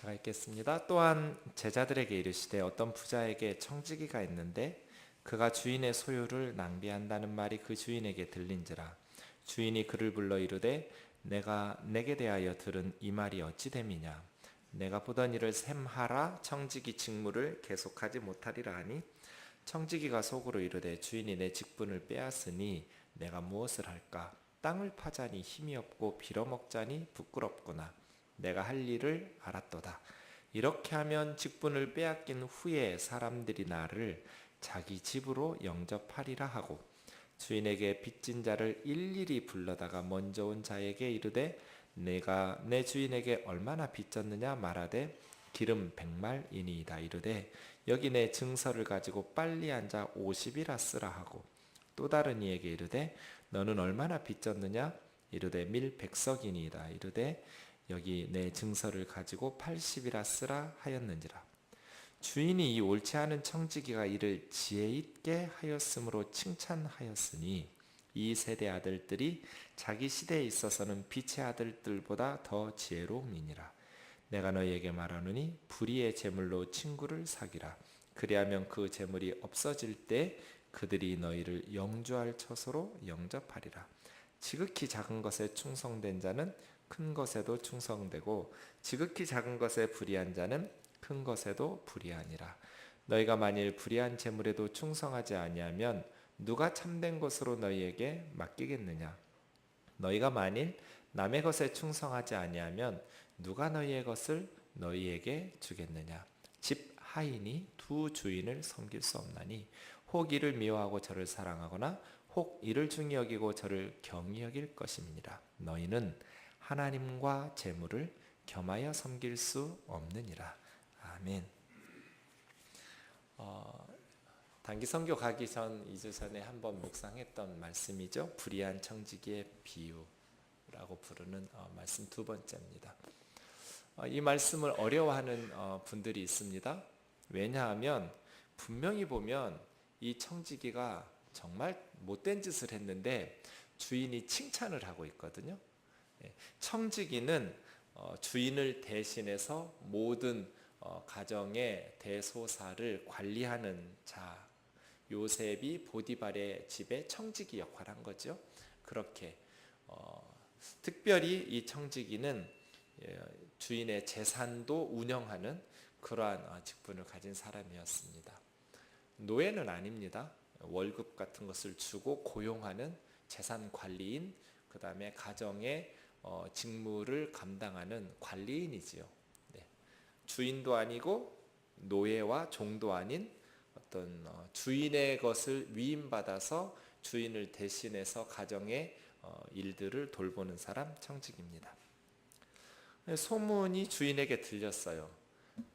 제가 읽겠습니다. 또한 제자들에게 이르시되 어떤 부자에게 청지기가 있는데 그가 주인의 소유를 낭비한다는 말이 그 주인에게 들린지라. 주인이 그를 불러 이르되 내가 내게 대하여 들은 이 말이 어찌 됨이냐. 내가 보던 일을 셈하라. 청지기 직무를 계속하지 못하리라 하니 청지기가 속으로 이르되 주인이 내 직분을 빼앗으니 내가 무엇을 할까. 땅을 파자니 힘이 없고 빌어먹자니 부끄럽구나. 내가 할 일을 알았도다. 이렇게 하면 직분을 빼앗긴 후에 사람들이 나를 자기 집으로 영접하리라 하고 주인에게 빚진 자를 일일이 불러다가 먼저 온 자에게 이르되 내가 내 주인에게 얼마나 빚졌느냐 말하되 기름 100말이니이다. 이르되 여기 내 증서를 가지고 빨리 앉아 50이라 쓰라 하고 또 다른 이에게 이르되 너는 얼마나 빚졌느냐. 이르되 밀 100석이니이다. 이르되 여기 내 증서를 가지고 80이라 쓰라 하였는지라. 주인이 이 옳지 않은 청지기가 이를 지혜 있게 하였으므로 칭찬하였으니 이 세대 아들들이 자기 시대에 있어서는 빛의 아들들보다 더 지혜로움이니라. 내가 너희에게 말하노니 불의의 재물로 친구를 사귀라. 그리하면 그 재물이 없어질 때 그들이 너희를 영주할 처소로 영접하리라. 지극히 작은 것에 충성된 자는 큰 것에도 충성되고 지극히 작은 것에 불의한 자는 큰 것에도 불의하니라. 너희가 만일 불의한 재물에도 충성하지 아니하면 누가 참된 것으로 너희에게 맡기겠느냐. 너희가 만일 남의 것에 충성하지 아니하면 누가 너희의 것을 너희에게 주겠느냐. 집 하인이 두 주인을 섬길 수 없나니 혹 이를 미워하고 저를 사랑하거나 혹 이를 중히 여기고 저를 경히 여길 것임이니라. 너희는 하나님과 재물을 겸하여 섬길 수 없느니라. 아멘. 단기 선교 가기 전 2주 전에 한번 묵상했던 말씀이죠. 불의한 청지기의 비유라고 부르는 말씀 두 번째입니다. 이 말씀을 어려워하는 분들이 있습니다. 왜냐하면 분명히 보면 이 청지기가 정말 못된 짓을 했는데 주인이 칭찬을 하고 있거든요. 청지기는 주인을 대신해서 모든 가정의 대소사를 관리하는 자, 요셉이 보디발의 집에 청지기 역할을 한 거죠. 그렇게 특별히 이 청지기는 주인의 재산도 운영하는 그러한 직분을 가진 사람이었습니다. 노예는 아닙니다. 월급 같은 것을 주고 고용하는 재산 관리인, 그 다음에 가정의 직무를 감당하는 관리인이지요. 네. 주인도 아니고 노예와 종도 아닌 어떤 주인의 것을 위임받아서 주인을 대신해서 가정의 일들을 돌보는 사람, 청지기입니다. 소문이 주인에게 들렸어요.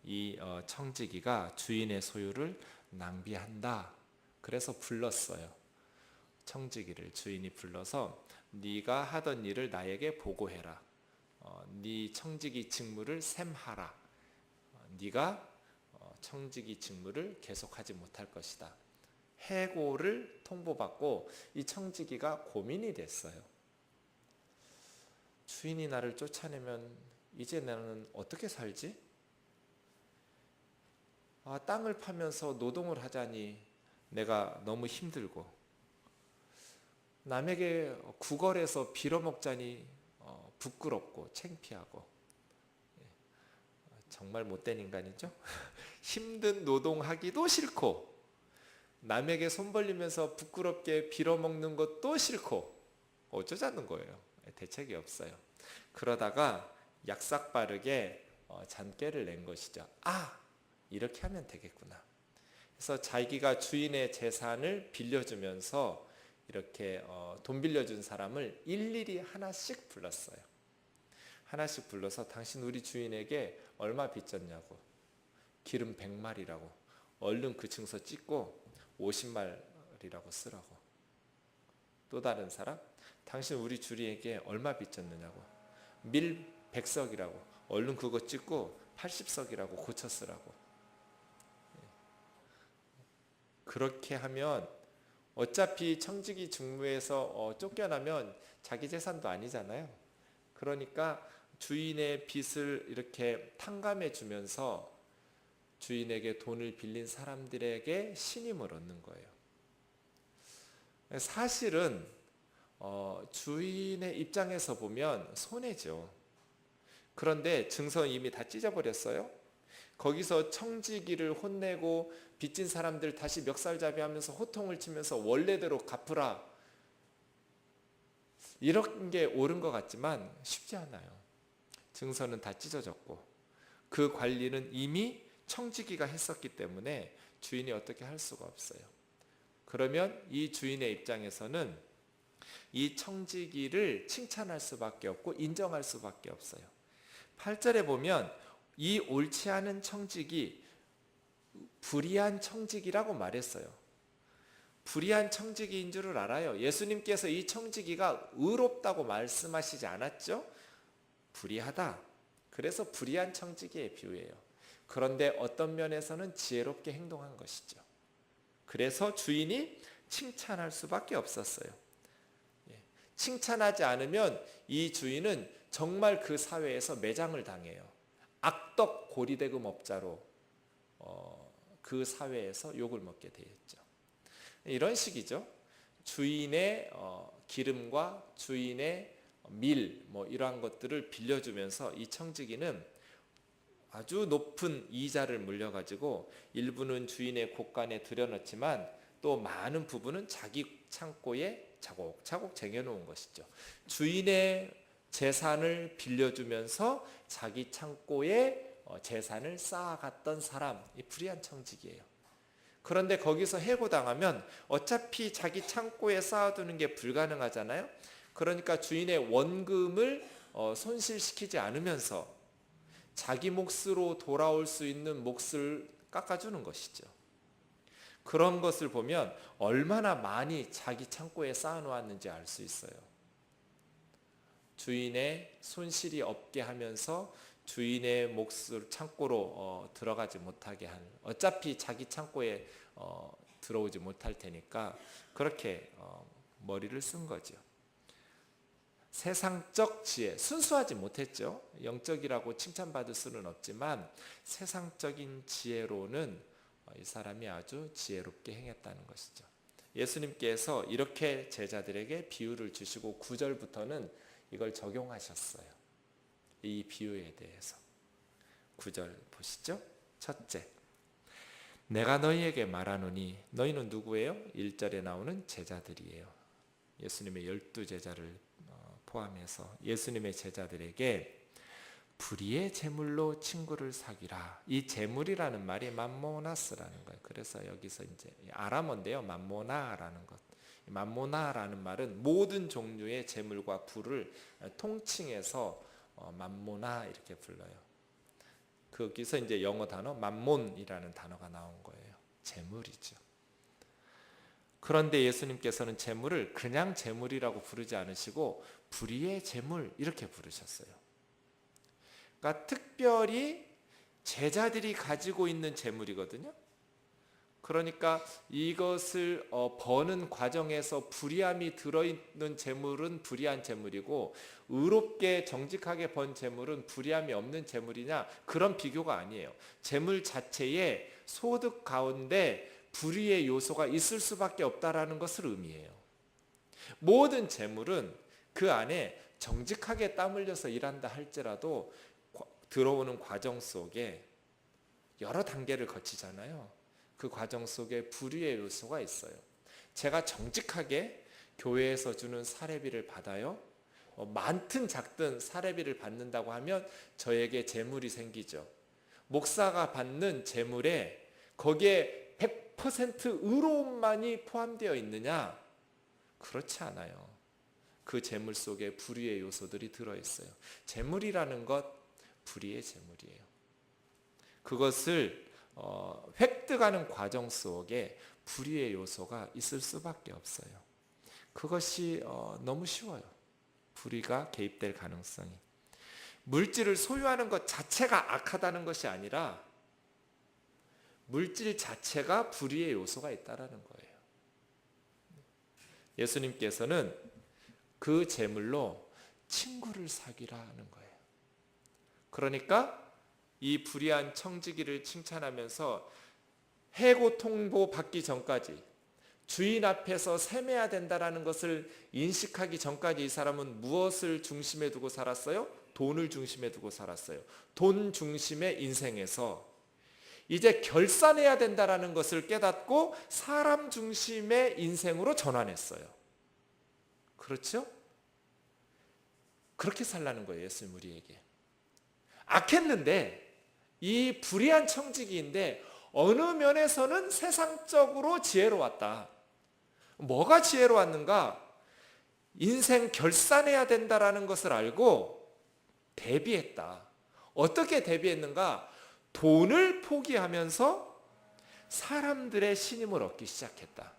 이 청지기가 주인의 소유를 낭비한다. 그래서 불렀어요. 청지기를 주인이 불러서 네가 하던 일을 나에게 보고해라. 네 청지기 직무를 셈하라. 네가 청지기 직무를 계속하지 못할 것이다. 해고를 통보받고 이 청지기가 고민이 됐어요. 주인이 나를 쫓아내면 이제 나는 어떻게 살지? 땅을 파면서 노동을 하자니 내가 너무 힘들고 남에게 구걸해서 빌어먹자니 부끄럽고 창피하고 정말 못된 인간이죠. 힘든 노동하기도 싫고 남에게 손 벌리면서 부끄럽게 빌어먹는 것도 싫고 어쩌자는 거예요. 대책이 없어요. 그러다가 약삭빠르게 잔꾀를 낸 것이죠. 이렇게 하면 되겠구나. 그래서 자기가 주인의 재산을 빌려주면서 이렇게 돈 빌려준 사람을 일일이 하나씩 불렀어요. 하나씩 불러서 당신 우리 주인에게 얼마 빚졌냐고, 기름 100말이라고, 얼른 그 증서 찍고 50말이라고 쓰라고. 또 다른 사람, 당신 우리 주인에게 얼마 빚졌느냐고, 밀 100석이라고, 얼른 그거 찍고 80석이라고 고쳐 쓰라고. 그렇게 하면 어차피 청지기 직무에서 쫓겨나면 자기 재산도 아니잖아요. 그러니까 주인의 빚을 이렇게 탕감해 주면서 주인에게 돈을 빌린 사람들에게 신임을 얻는 거예요. 사실은 주인의 입장에서 보면 손해죠. 그런데 증서는 이미 다 찢어버렸어요. 거기서 청지기를 혼내고 빚진 사람들 다시 멱살잡이하면서 호통을 치면서 원래대로 갚으라, 이런 게 옳은 것 같지만 쉽지 않아요. 증서는 다 찢어졌고 그 관리는 이미 청지기가 했었기 때문에 주인이 어떻게 할 수가 없어요. 그러면 이 주인의 입장에서는 이 청지기를 칭찬할 수밖에 없고 인정할 수밖에 없어요. 8절에 보면 이 옳지 않은 청지기, 불의한 청지기라고 말했어요. 불의한 청지기인 줄을 알아요. 예수님께서 이 청지기가 의롭다고 말씀하시지 않았죠? 불의하다. 그래서 불의한 청지기의 비유예요. 그런데 어떤 면에서는 지혜롭게 행동한 것이죠. 그래서 주인이 칭찬할 수밖에 없었어요. 칭찬하지 않으면 이 주인은 정말 그 사회에서 매장을 당해요. 악덕 고리대금업자로 그 사회에서 욕을 먹게 되었죠. 이런 식이죠. 주인의 기름과 주인의 밀, 이러한 것들을 빌려주면서 이 청지기는 아주 높은 이자를 물려가지고 일부는 주인의 곳간에 들여놓지만 또 많은 부분은 자기 창고에 차곡차곡 쟁여놓은 것이죠. 주인의 재산을 빌려주면서 자기 창고에 재산을 쌓아갔던 사람, 이 불의한 청지기예요. 그런데 거기서 해고당하면 어차피 자기 창고에 쌓아두는 게 불가능하잖아요. 그러니까 주인의 원금을 손실시키지 않으면서 자기 몫으로 돌아올 수 있는 몫을 깎아주는 것이죠. 그런 것을 보면 얼마나 많이 자기 창고에 쌓아놓았는지 알 수 있어요. 주인의 손실이 없게 하면서 주인의 몫을 창고로 들어가지 못하게 하는, 어차피 자기 창고에 들어오지 못할 테니까 그렇게 머리를 쓴 거죠. 세상적 지혜, 순수하지 못했죠. 영적이라고 칭찬받을 수는 없지만 세상적인 지혜로는 이 사람이 아주 지혜롭게 행했다는 것이죠. 예수님께서 이렇게 제자들에게 비유를 주시고 9절부터는 이걸 적용하셨어요. 이 비유에 대해서. 9절 보시죠. 첫째, 내가 너희에게 말하노니, 너희는 누구예요? 1절에 나오는 제자들이에요. 예수님의 12제자를 포함해서 예수님의 제자들에게 불의의 재물로 친구를 사귀라. 이 재물이라는 말이 맘모나스라는 거예요. 그래서 여기서 이제 아람어인데요, 맘모나라는 것. 맘모나라는 말은 모든 종류의 재물과 부를 통칭해서 맘모나 이렇게 불러요. 거기서 이제 영어 단어 맘몬이라는 단어가 나온 거예요. 재물이죠. 그런데 예수님께서는 재물을 그냥 재물이라고 부르지 않으시고 불의의 재물 이렇게 부르셨어요. 그러니까 특별히 제자들이 가지고 있는 재물이거든요. 그러니까 이것을 버는 과정에서 불의함이 들어있는 재물은 불의한 재물이고 의롭게 정직하게 번 재물은 불의함이 없는 재물이냐, 그런 비교가 아니에요. 재물 자체에 소득 가운데 불의의 요소가 있을 수밖에 없다라는 것을 의미해요. 모든 재물은 그 안에 정직하게 땀 흘려서 일한다 할지라도 들어오는 과정 속에 여러 단계를 거치잖아요. 그 과정 속에 불의의 요소가 있어요. 제가 정직하게 교회에서 주는 사례비를 받아요. 많든 작든 사례비를 받는다고 하면 저에게 재물이 생기죠. 목사가 받는 재물에 거기에 100% 의로움만이 포함되어 있느냐? 그렇지 않아요. 그 재물 속에 불의의 요소들이 들어있어요. 재물이라는 것, 불의의 재물이에요. 그것을 획득하는 과정 속에 불의의 요소가 있을 수밖에 없어요. 그것이 너무 쉬워요. 불의가 개입될 가능성이. 물질을 소유하는 것 자체가 악하다는 것이 아니라 물질 자체가 불의의 요소가 있다는 거예요. 예수님께서는 그 재물로 친구를 사귀라 하는 거예요. 그러니까 이 불의한 청지기를 칭찬하면서 해고 통보 받기 전까지 주인 앞에서 세매야 된다라는 것을 인식하기 전까지 이 사람은 무엇을 중심에 두고 살았어요? 돈을 중심에 두고 살았어요. 돈 중심의 인생에서 이제 결산해야 된다라는 것을 깨닫고 사람 중심의 인생으로 전환했어요. 그렇죠? 그렇게 살라는 거예요, 예수님 우리에게. 악했는데 이 불의한 청지기인데 어느 면에서는 세상적으로 지혜로웠다. 뭐가 지혜로웠는가? 인생 결산해야 된다라는 것을 알고 대비했다. 어떻게 대비했는가? 돈을 포기하면서 사람들의 신임을 얻기 시작했다.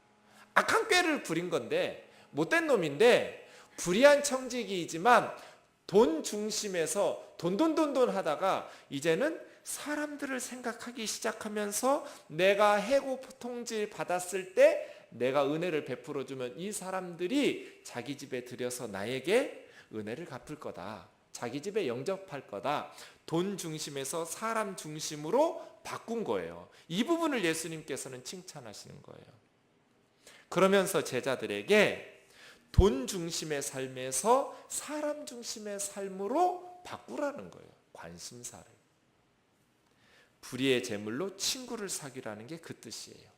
악한 꾀를 부린 건데, 못된 놈인데 불의한 청지기이지만 돈 중심에서 돈 하다가 이제는 사람들을 생각하기 시작하면서 내가 해고 통지 받았을 때 내가 은혜를 베풀어 주면 이 사람들이 자기 집에 들여서 나에게 은혜를 갚을 거다. 자기 집에 영접할 거다. 돈 중심에서 사람 중심으로 바꾼 거예요. 이 부분을 예수님께서는 칭찬하시는 거예요. 그러면서 제자들에게 돈 중심의 삶에서 사람 중심의 삶으로 바꾸라는 거예요. 관심사를. 불의의 재물로 친구를 사귀라는 게 그 뜻이에요.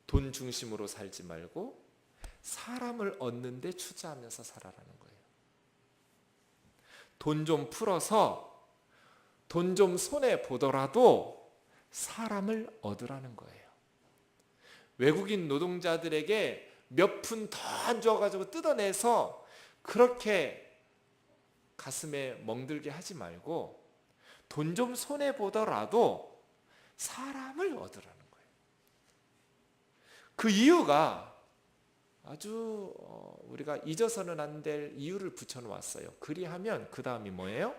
돈 중심으로 살지 말고 사람을 얻는 데 투자하면서 살아라는 거예요. 돈 좀 풀어서 돈 좀 손해 보더라도 사람을 얻으라는 거예요. 외국인 노동자들에게 몇 푼 더 안 줘가지고 뜯어내서 그렇게 가슴에 멍들게 하지 말고 돈 좀 손해 보더라도 사람을 얻으라는 거예요. 그 이유가 아주 우리가 잊어서는 안 될 이유를 붙여놓았어요. 그리하면 그 다음이 뭐예요?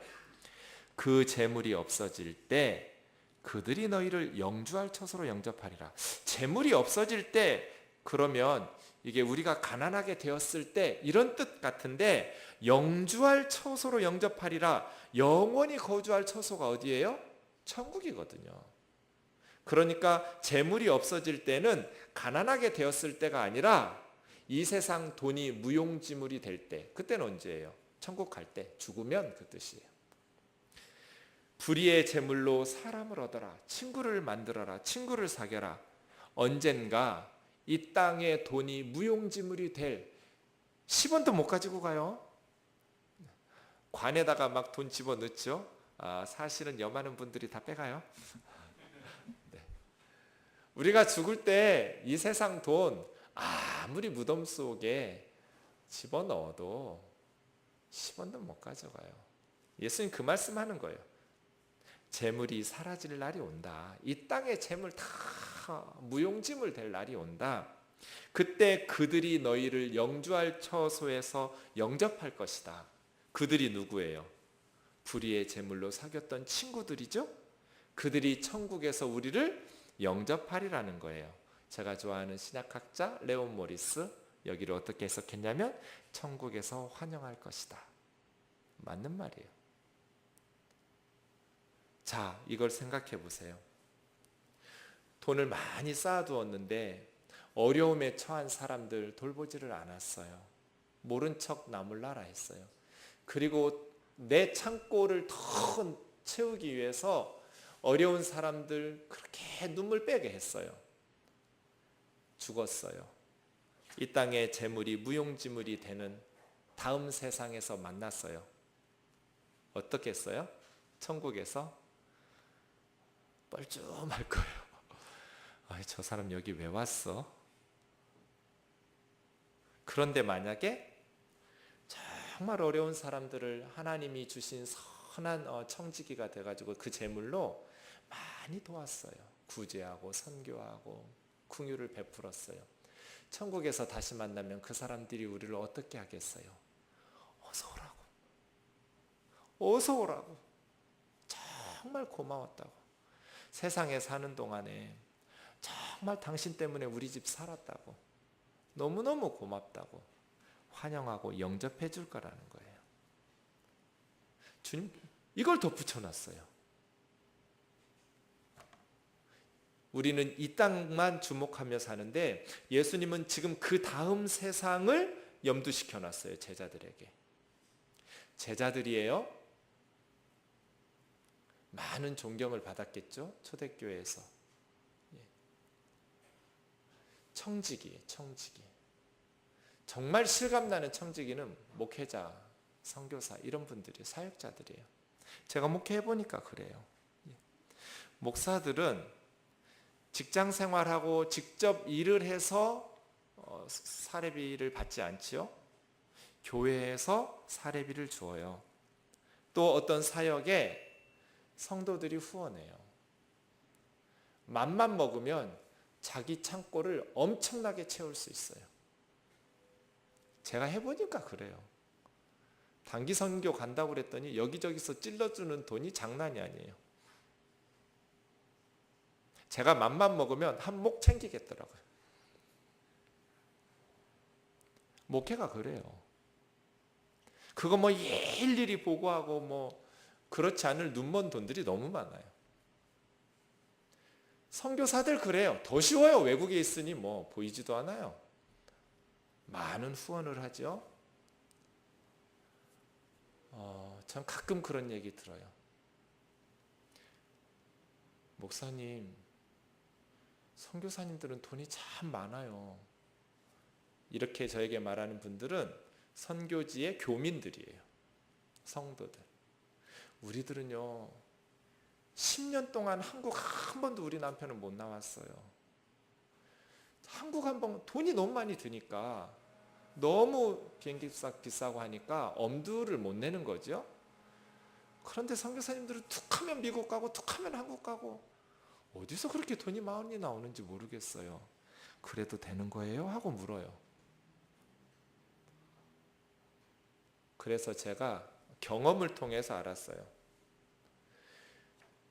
그 재물이 없어질 때 그들이 너희를 영주할 처소로 영접하리라. 재물이 없어질 때 그러면 이게 우리가 가난하게 되었을 때 이런 뜻 같은데 영주할 처소로 영접하리라. 영원히 거주할 처소가 어디예요? 천국이거든요. 그러니까 재물이 없어질 때는 가난하게 되었을 때가 아니라 이 세상 돈이 무용지물이 될 때, 그때는 언제예요? 천국 갈 때, 죽으면 그 뜻이에요. 불의의 재물로 사람을 얻어라. 친구를 만들어라. 친구를 사귀어라. 언젠가 이 땅의 돈이 무용지물이 될 10원도 못 가지고 가요. 관에다가 막 돈 집어넣죠. 사실은 여많은 분들이 다 빼가요. 네. 우리가 죽을 때 이 세상 돈 아무리 무덤 속에 집어넣어도 10원도 못 가져가요. 예수님 그 말씀하는 거예요. 재물이 사라질 날이 온다. 이 땅의 재물 다 무용지물 될 날이 온다. 그때 그들이 너희를 영주할 처소에서 영접할 것이다. 그들이 누구예요? 불의의 재물로 사귀었던 친구들이죠. 그들이 천국에서 우리를 영접하리라는 거예요. 제가 좋아하는 신약학자 레온 모리스, 여기를 어떻게 해석했냐면 천국에서 환영할 것이다. 맞는 말이에요. 자, 이걸 생각해 보세요. 돈을 많이 쌓아두었는데 어려움에 처한 사람들 돌보지를 않았어요. 모른 척 나몰라라 했어요. 그리고 내 창고를 더 채우기 위해서 어려운 사람들 그렇게 눈물 빼게 했어요. 죽었어요. 이 땅의 재물이 무용지물이 되는 다음 세상에서 만났어요. 어떻게 했어요? 천국에서 뻘쭘할 거예요. 저 사람 여기 왜 왔어? 그런데 만약에 정말 어려운 사람들을 하나님이 주신 선한 청지기가 돼가지고 그 재물로 많이 도왔어요. 구제하고 선교하고 긍휼을 베풀었어요. 천국에서 다시 만나면 그 사람들이 우리를 어떻게 하겠어요? 어서 오라고. 어서 오라고. 정말 고마웠다고. 세상에 사는 동안에 정말 당신 때문에 우리 집 살았다고. 너무너무 고맙다고 환영하고 영접해 줄 거라는 거예요. 주님, 이걸 덧붙여놨어요. 우리는 이 땅만 주목하며 사는데 예수님은 지금 그 다음 세상을 염두시켜놨어요. 제자들에게. 제자들이에요. 많은 존경을 받았겠죠. 초대교회에서. 청지기예요. 청지기. 정말 실감나는 청지기는 목회자, 선교사 이런 분들이 사역자들이에요. 제가 목회해보니까 그래요. 목사들은 직장 생활하고 직접 일을 해서 사례비를 받지 않지요. 교회에서 사례비를 주어요. 또 어떤 사역에 성도들이 후원해요. 맘만 먹으면 자기 창고를 엄청나게 채울 수 있어요. 제가 해보니까 그래요. 단기 선교 간다고 그랬더니 여기저기서 찔러주는 돈이 장난이 아니에요. 제가 맘만 먹으면 한 몫 챙기겠더라고요. 목회가 그래요. 그거 뭐 일일이 보고하고 뭐 그렇지 않을 눈먼 돈들이 너무 많아요. 선교사들 그래요. 더 쉬워요. 외국에 있으니 뭐 보이지도 않아요. 많은 후원을 하죠. 전 가끔 그런 얘기 들어요. 목사님, 선교사님들은 돈이 참 많아요. 이렇게 저에게 말하는 분들은 선교지의 교민들이에요. 성도들. 우리들은요 10년 동안 한국 한 번도 우리 남편은 못 나왔어요. 한국 한 번 돈이 너무 많이 드니까 너무 비행기 비싸고 하니까 엄두를 못 내는 거죠. 그런데 선교사님들은 툭하면 미국 가고 툭하면 한국 가고 어디서 그렇게 돈이 많이 나오는지 모르겠어요. 그래도 되는 거예요? 하고 물어요. 그래서 제가 경험을 통해서 알았어요.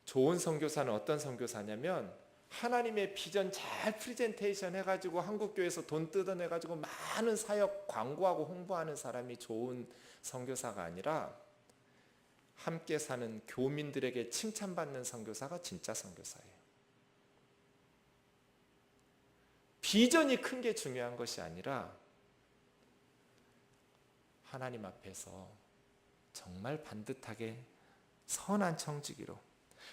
좋은 선교사는 어떤 선교사냐면 하나님의 비전 잘 프레젠테이션 해가지고 한국교회에서 돈 뜯어내가지고 많은 사역 광고하고 홍보하는 사람이 좋은 선교사가 아니라 함께 사는 교민들에게 칭찬받는 선교사가 진짜 선교사예요. 비전이 큰 게 중요한 것이 아니라 하나님 앞에서 정말 반듯하게 선한 청지기로,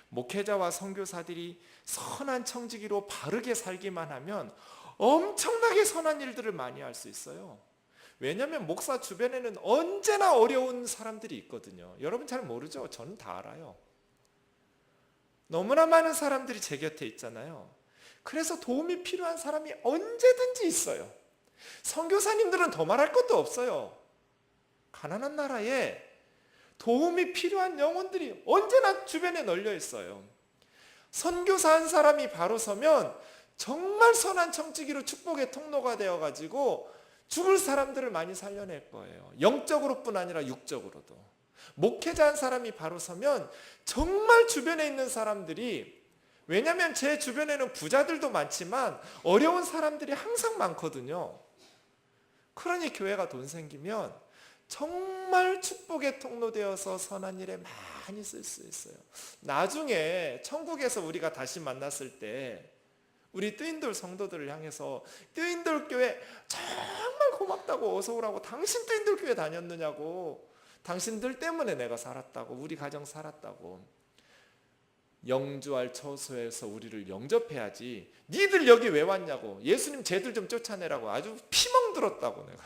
목회자와 선교사들이 선한 청지기로 바르게 살기만 하면 엄청나게 선한 일들을 많이 할 수 있어요. 왜냐하면 목사 주변에는 언제나 어려운 사람들이 있거든요. 여러분 잘 모르죠? 저는 다 알아요. 너무나 많은 사람들이 제 곁에 있잖아요. 그래서 도움이 필요한 사람이 언제든지 있어요. 선교사님들은 더 말할 것도 없어요. 가난한 나라에 도움이 필요한 영혼들이 언제나 주변에 널려 있어요. 선교사 한 사람이 바로 서면 정말 선한 청지기로 축복의 통로가 되어가지고 죽을 사람들을 많이 살려낼 거예요. 영적으로뿐 아니라 육적으로도. 목회자 한 사람이 바로 서면 정말 주변에 있는 사람들이, 왜냐하면 제 주변에는 부자들도 많지만 어려운 사람들이 항상 많거든요. 그러니 교회가 돈 생기면 정말 축복의 통로 되어서 선한 일에 많이 쓸 수 있어요. 나중에 천국에서 우리가 다시 만났을 때 우리 뜨인돌 성도들을 향해서 뜨인돌 교회 정말 고맙다고, 어서 오라고, 당신 뜨인돌 교회 다녔느냐고, 당신들 때문에 내가 살았다고, 우리 가정 살았다고, 영주할 처소에서 우리를 영접해야지 니들 여기 왜 왔냐고, 예수님 쟤들 좀 쫓아내라고 아주 피멍 들었다고. 내가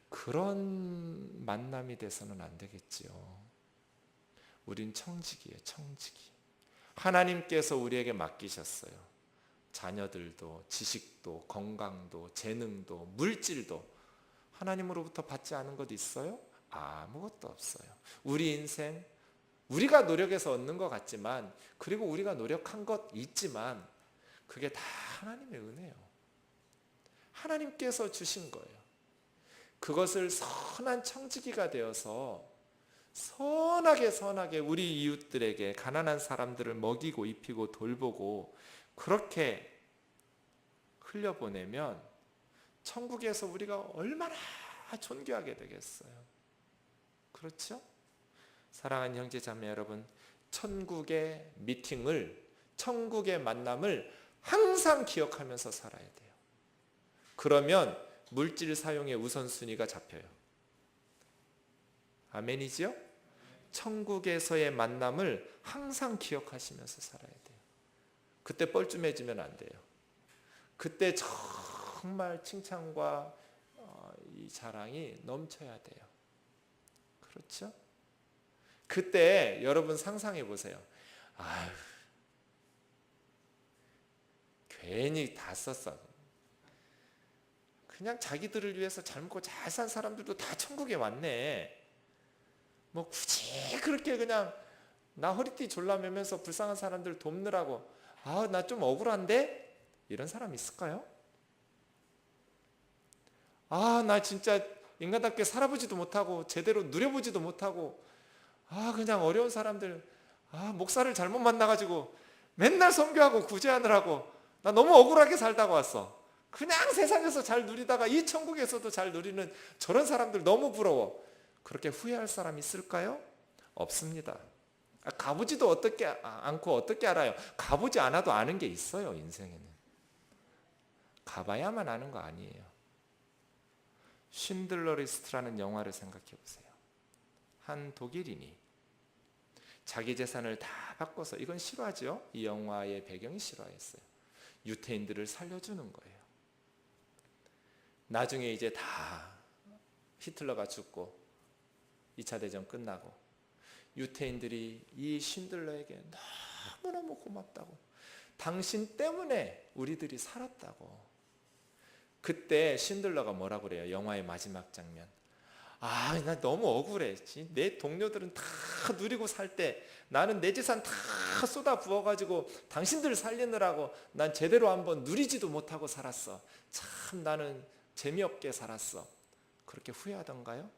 그런 만남이 돼서는 안 되겠지요. 우린 청지기예요. 청지기. 하나님께서 우리에게 맡기셨어요. 자녀들도, 지식도, 건강도, 재능도, 물질도 하나님으로부터 받지 않은 것 있어요? 아무것도 없어요. 우리 인생 우리가 노력해서 얻는 것 같지만, 그리고 우리가 노력한 것 있지만 그게 다 하나님의 은혜예요. 하나님께서 주신 거예요. 그것을 선한 청지기가 되어서 선하게 우리 이웃들에게, 가난한 사람들을 먹이고 입히고 돌보고 그렇게 흘려보내면 천국에서 우리가 얼마나 존귀하게 되겠어요. 그렇죠? 사랑하는 형제 자매 여러분, 천국의 미팅을, 천국의 만남을 항상 기억하면서 살아야 돼요. 그러면 물질 사용의 우선순위가 잡혀요. 아멘이지요? 천국에서의 만남을 항상 기억하시면서 살아야 돼요. 그때 뻘쭘해지면 안 돼요. 그때 정말 칭찬과 이 자랑이 넘쳐야 돼요. 그렇죠? 그때 여러분 상상해 보세요. 아유, 괜히 다 썼어. 그냥 자기들을 위해서 잘 먹고 잘 산 사람들도 다 천국에 왔네. 뭐 굳이 그렇게 그냥 나 허리띠 졸라매면서 불쌍한 사람들 돕느라고, 아, 나 좀 억울한데? 이런 사람 있을까요? 아, 나 진짜 인간답게 살아보지도 못하고 제대로 누려보지도 못하고, 아, 그냥 어려운 사람들, 아, 목사를 잘못 만나가지고 맨날 선교하고 구제하느라고 나 너무 억울하게 살다가 왔어. 그냥 세상에서 잘 누리다가 이 천국에서도 잘 누리는 저런 사람들 너무 부러워. 그렇게 후회할 사람이 있을까요? 없습니다. 가보지도 않고 어떻게 알아요? 가보지 않아도 아는 게 있어요. 인생에는 가봐야만 아는 거 아니에요. 쉰들러 리스트라는 영화를 생각해 보세요. 한 독일인이 자기 재산을 다 바꿔서, 이건 실화죠. 이 영화의 배경이 실화였어요. 유태인들을 살려주는 거예요. 나중에 이제 다 히틀러가 죽고 2차 대전 끝나고 유태인들이 이 쉰들러에게 너무너무 고맙다고, 당신 때문에 우리들이 살았다고. 그때 쉰들러가 뭐라고 그래요? 영화의 마지막 장면. 아, 나 너무 억울해. 내 동료들은 다 누리고 살 때 나는 내 재산 다 쏟아 부어가지고 당신들 살리느라고 난 제대로 한번 누리지도 못하고 살았어. 참 나는 재미없게 살았어. 그렇게 후회하던가요?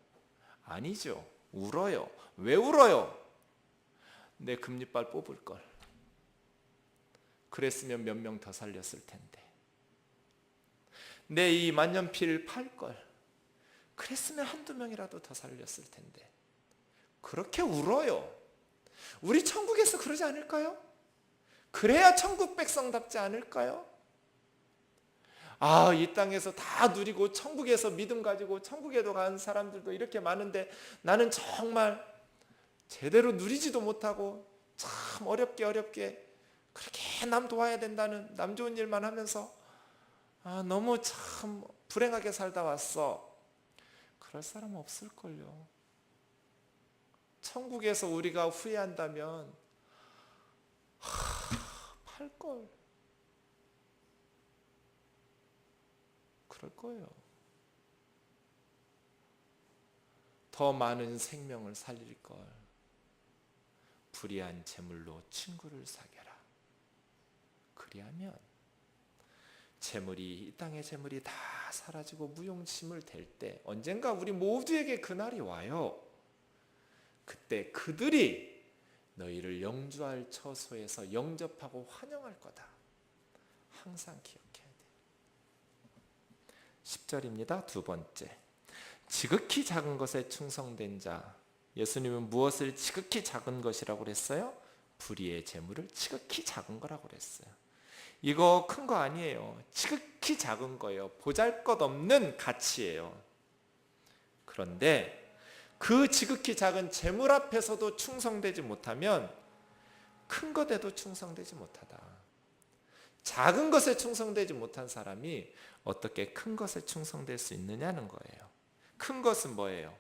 아니죠. 울어요. 왜 울어요? 내 금리빨 뽑을 걸. 그랬으면 몇 명 더 살렸을 텐데. 내 이 만년필 팔 걸. 그랬으면 한두 명이라도 더 살렸을 텐데. 그렇게 울어요. 우리 천국에서 그러지 않을까요? 그래야 천국 백성답지 않을까요? 아, 이 땅에서 다 누리고 천국에서 믿음 가지고 천국에도 간 사람들도 이렇게 많은데 나는 정말 제대로 누리지도 못하고 참 어렵게 그렇게 남 도와야 된다는 남 좋은 일만 하면서 너무 참 불행하게 살다 왔어. 그럴 사람 없을걸요. 천국에서 우리가 후회한다면 팔걸. 그럴 거예요. 더 많은 생명을 살릴 걸. 불의한 재물로 친구를 사겨라. 그리하면 재물이, 이 땅의 재물이 다 사라지고 무용지물 될 때 언젠가 우리 모두에게 그날이 와요. 그때 그들이 너희를 영주할 처소에서 영접하고 환영할 거다. 항상 기억해야 돼요. 10절입니다. 두 번째, 지극히 작은 것에 충성된 자. 예수님은 무엇을 지극히 작은 것이라고 그랬어요? 불의의 재물을 지극히 작은 거라고 그랬어요. 이거 큰 거 아니에요. 지극히 작은 거예요. 보잘것없는 가치예요. 그런데 그 지극히 작은 재물 앞에서도 충성되지 못하면 큰 것에도 충성되지 못하다. 작은 것에 충성되지 못한 사람이 어떻게 큰 것에 충성될 수 있느냐는 거예요. 큰 것은 뭐예요?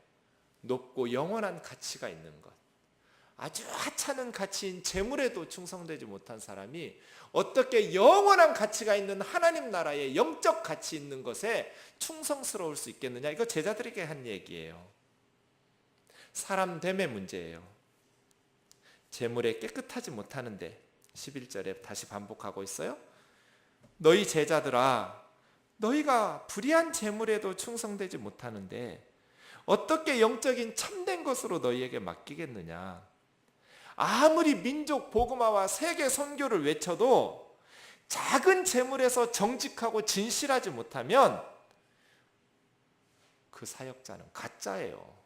높고 영원한 가치가 있는 것. 아주 하찮은 가치인 재물에도 충성되지 못한 사람이 어떻게 영원한 가치가 있는 하나님 나라의 영적 가치 있는 것에 충성스러울 수 있겠느냐. 이거 제자들에게 한 얘기예요. 사람 됨의 문제예요. 재물에 깨끗하지 못하는데 11절에 다시 반복하고 있어요. 너희 제자들아, 너희가 불의한 재물에도 충성되지 못하는데 어떻게 영적인 참된 것으로 너희에게 맡기겠느냐. 아무리 민족 복음화와 세계 선교를 외쳐도 작은 재물에서 정직하고 진실하지 못하면 그 사역자는 가짜예요.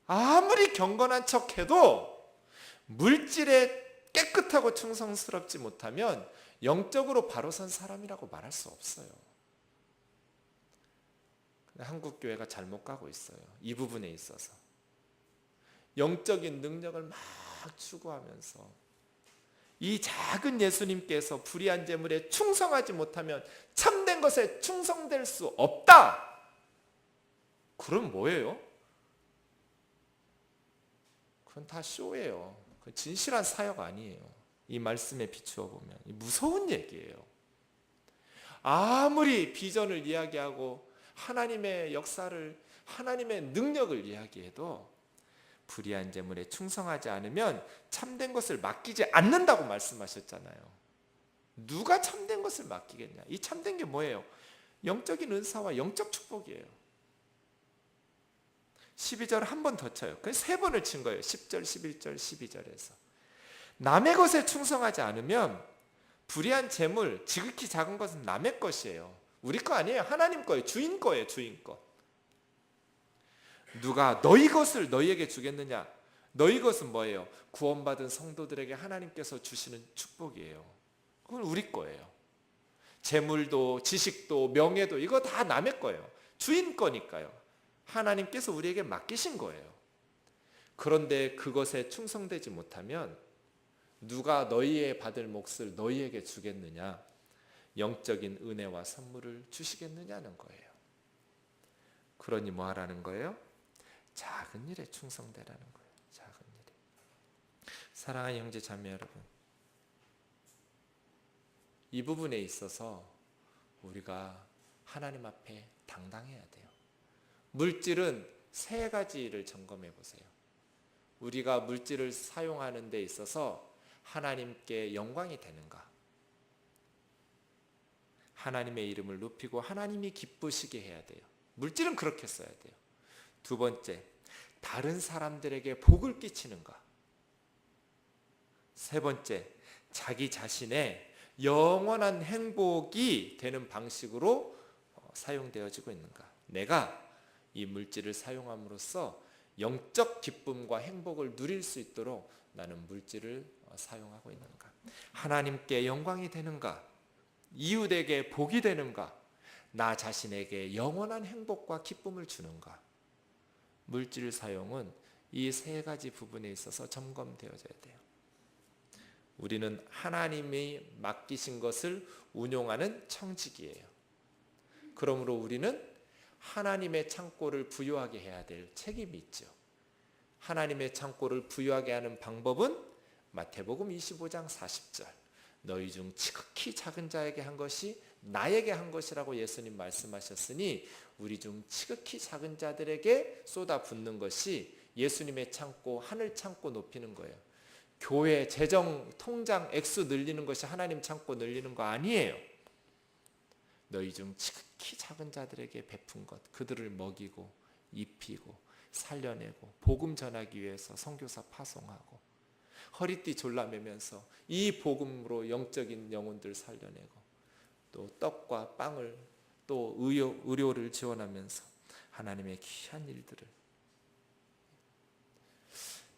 아무리 경건한 척해도 물질에 깨끗하고 충성스럽지 못하면 영적으로 바로 선 사람이라고 말할 수 없어요. 한국 교회가 잘못 가고 있어요. 이 부분에 있어서 영적인 능력을 막 추구하면서 이 작은 예수님께서 불의한 재물에 충성하지 못하면 참된 것에 충성될 수 없다. 그럼 뭐예요? 그건 다 쇼예요. 그건 진실한 사역 아니에요. 이 말씀에 비추어 보면 무서운 얘기예요. 아무리 비전을 이야기하고 하나님의 역사를, 하나님의 능력을 이야기해도 불의한 재물에 충성하지 않으면 참된 것을 맡기지 않는다고 말씀하셨잖아요. 누가 참된 것을 맡기겠냐? 이 참된 게 뭐예요? 영적인 은사와 영적 축복이에요. 12절 한 번 더 쳐요. 그래서 3번을 친 거예요. 10절, 11절, 12절에서. 남의 것에 충성하지 않으면 불의한 재물, 지극히 작은 것은 남의 것이에요. 우리 거 아니에요. 하나님 거예요. 주인 거예요. 주인 거. 누가 너희 것을 너희에게 주겠느냐? 너희 것은 뭐예요? 구원받은 성도들에게 하나님께서 주시는 축복이에요. 그건 우리 거예요. 재물도 지식도 명예도 이거 다 남의 거예요. 주인 거니까요. 하나님께서 우리에게 맡기신 거예요. 그런데 그것에 충성되지 못하면 누가 너희의 받을 몫을 너희에게 주겠느냐? 영적인 은혜와 선물을 주시겠느냐는 거예요. 그러니 뭐 하라는 거예요? 작은 일에 충성되라는 거예요. 작은 일에. 사랑하는 형제 자매 여러분, 이 부분에 있어서 우리가 하나님 앞에 당당해야 돼요. 물질은 3가지를 점검해 보세요. 우리가 물질을 사용하는 데 있어서 하나님께 영광이 되는가? 하나님의 이름을 높이고 하나님이 기쁘시게 해야 돼요. 물질은 그렇게 써야 돼요. 2번째, 다른 사람들에게 복을 끼치는가? 3번째, 자기 자신의 영원한 행복이 되는 방식으로 사용되어지고 있는가? 내가 이 물질을 사용함으로써 영적 기쁨과 행복을 누릴 수 있도록 나는 물질을 사용하고 있는가? 하나님께 영광이 되는가? 이웃에게 복이 되는가? 나 자신에게 영원한 행복과 기쁨을 주는가? 물질 사용은 이 3가지 부분에 있어서 점검되어져야 돼요. 우리는 하나님이 맡기신 것을 운용하는 청직이에요. 그러므로 우리는 하나님의 창고를 부유하게 해야 될 책임이 있죠. 하나님의 창고를 부유하게 하는 방법은 마태복음 25장 40절, 너희 중 지극히 작은 자에게 한 것이 나에게 한 것이라고 예수님 말씀하셨으니 우리 중 지극히 작은 자들에게 쏟아붓는 것이 예수님의 창고, 하늘 창고 높이는 거예요. 교회 재정 통장 액수 늘리는 것이 하나님 창고 늘리는 거 아니에요. 너희 중 지극히 작은 자들에게 베푼 것, 그들을 먹이고 입히고 살려내고 복음 전하기 위해서 선교사 파송하고 허리띠 졸라매면서 이 복음으로 영적인 영혼들 살려내고 또 떡과 빵을 또 의료를 지원하면서 하나님의 귀한 일들을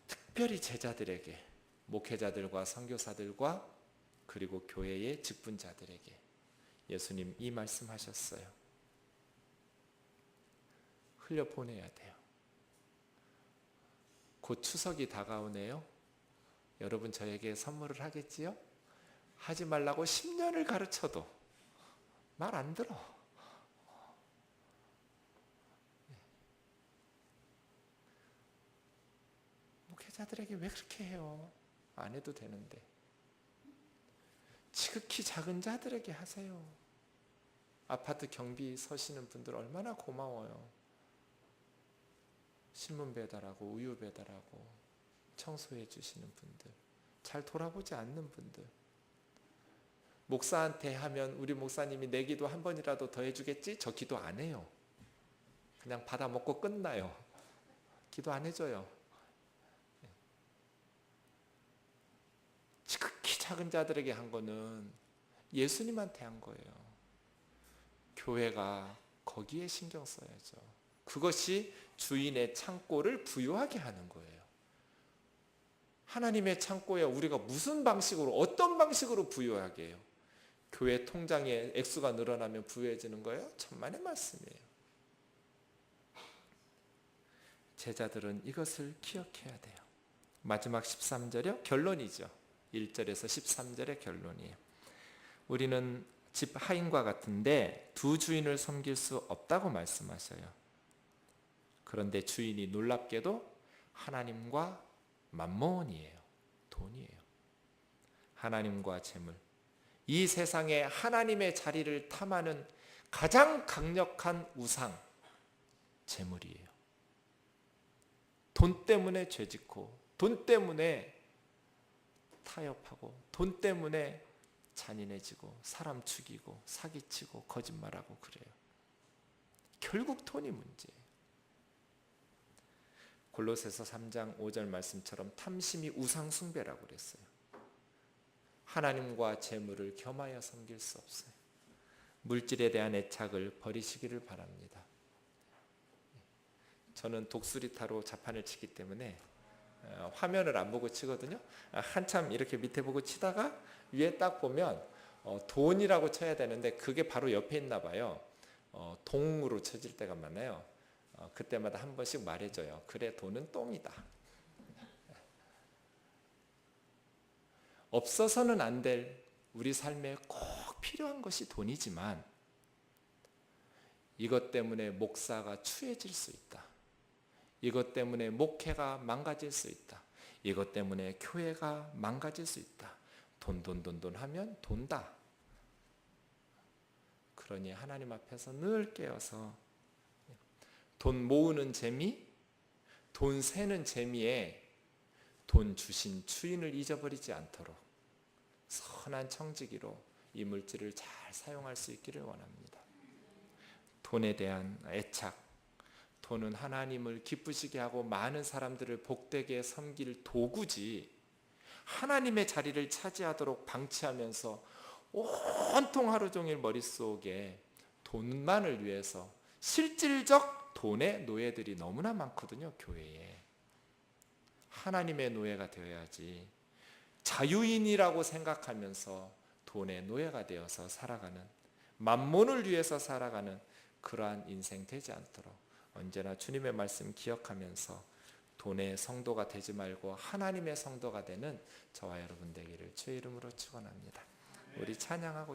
특별히 제자들에게, 목회자들과 선교사들과 그리고 교회의 직분자들에게 예수님 이 말씀하셨어요. 흘려보내야 돼요. 곧 추석이 다가오네요. 여러분 저에게 선물을 하겠지요? 하지 말라고 10년을 가르쳐도 말 안 들어. 목회자들에게 왜 그렇게 해요? 안 해도 되는데. 지극히 작은 자들에게 하세요. 아파트 경비 서시는 분들 얼마나 고마워요. 신문 배달하고 우유 배달하고 청소해 주시는 분들, 잘 돌아보지 않는 분들. 목사한테 하면 우리 목사님이 내 기도 한 번이라도 더 해주겠지? 저 기도 안 해요. 그냥 받아 먹고 끝나요. 기도 안 해줘요. 지극히 작은 자들에게 한 거는 예수님한테 한 거예요. 교회가 거기에 신경 써야죠. 그것이 주인의 창고를 부유하게 하는 거예요. 하나님의 창고에 우리가 무슨 방식으로, 어떤 방식으로 부유하게 해요? 교회 통장에 액수가 늘어나면 부유해지는 거예요? 천만의 말씀이에요. 제자들은 이것을 기억해야 돼요. 마지막 13절이요. 결론이죠. 1절에서 13절의 결론이에요. 우리는 집 하인과 같은데 두 주인을 섬길 수 없다고 말씀하셔요. 그런데 주인이 놀랍게도 하나님과 맘몬이에요. 돈이에요. 하나님과 재물. 이 세상에 하나님의 자리를 탐하는 가장 강력한 우상, 재물이에요. 돈 때문에 죄짓고, 돈 때문에 타협하고, 돈 때문에 잔인해지고, 사람 죽이고, 사기치고, 거짓말하고 그래요. 결국 돈이 문제예요. 골로새서 3장 5절 말씀처럼 탐심이 우상 숭배라고 그랬어요. 하나님과 재물을 겸하여 섬길 수 없어요. 물질에 대한 애착을 버리시기를 바랍니다. 저는 독수리타로 자판을 치기 때문에 화면을 안 보고 치거든요. 한참 이렇게 밑에 보고 치다가 위에 딱 보면 돈이라고 쳐야 되는데 그게 바로 옆에 있나 봐요. 동으로 쳐질 때가 많아요. 그때마다 한 번씩 말해줘요. 그래, 돈은 똥이다. 없어서는 안 될 우리 삶에 꼭 필요한 것이 돈이지만 이것 때문에 목사가 추해질 수 있다. 이것 때문에 목회가 망가질 수 있다. 이것 때문에 교회가 망가질 수 있다. 돈 하면 돈다. 그러니 하나님 앞에서 늘 깨어서 돈 모으는 재미, 돈 세는 재미에 돈 주신 주인을 잊어버리지 않도록 선한 청지기로 이 물질을 잘 사용할 수 있기를 원합니다. 돈에 대한 애착, 돈은 하나님을 기쁘시게 하고 많은 사람들을 복되게 섬길 도구지 하나님의 자리를 차지하도록 방치하면서 온통 하루 종일 머릿속에 돈만을 위해서 실질적 돈의 노예들이 너무나 많거든요. 교회에. 하나님의 노예가 되어야지 자유인이라고 생각하면서 돈의 노예가 되어서 살아가는, 만몬을 위해서 살아가는 그러한 인생 되지 않도록 언제나 주님의 말씀 기억하면서 돈의 성도가 되지 말고 하나님의 성도가 되는 저와 여러분 되기를 주의 이름으로 축원합니다. 우리 찬양하고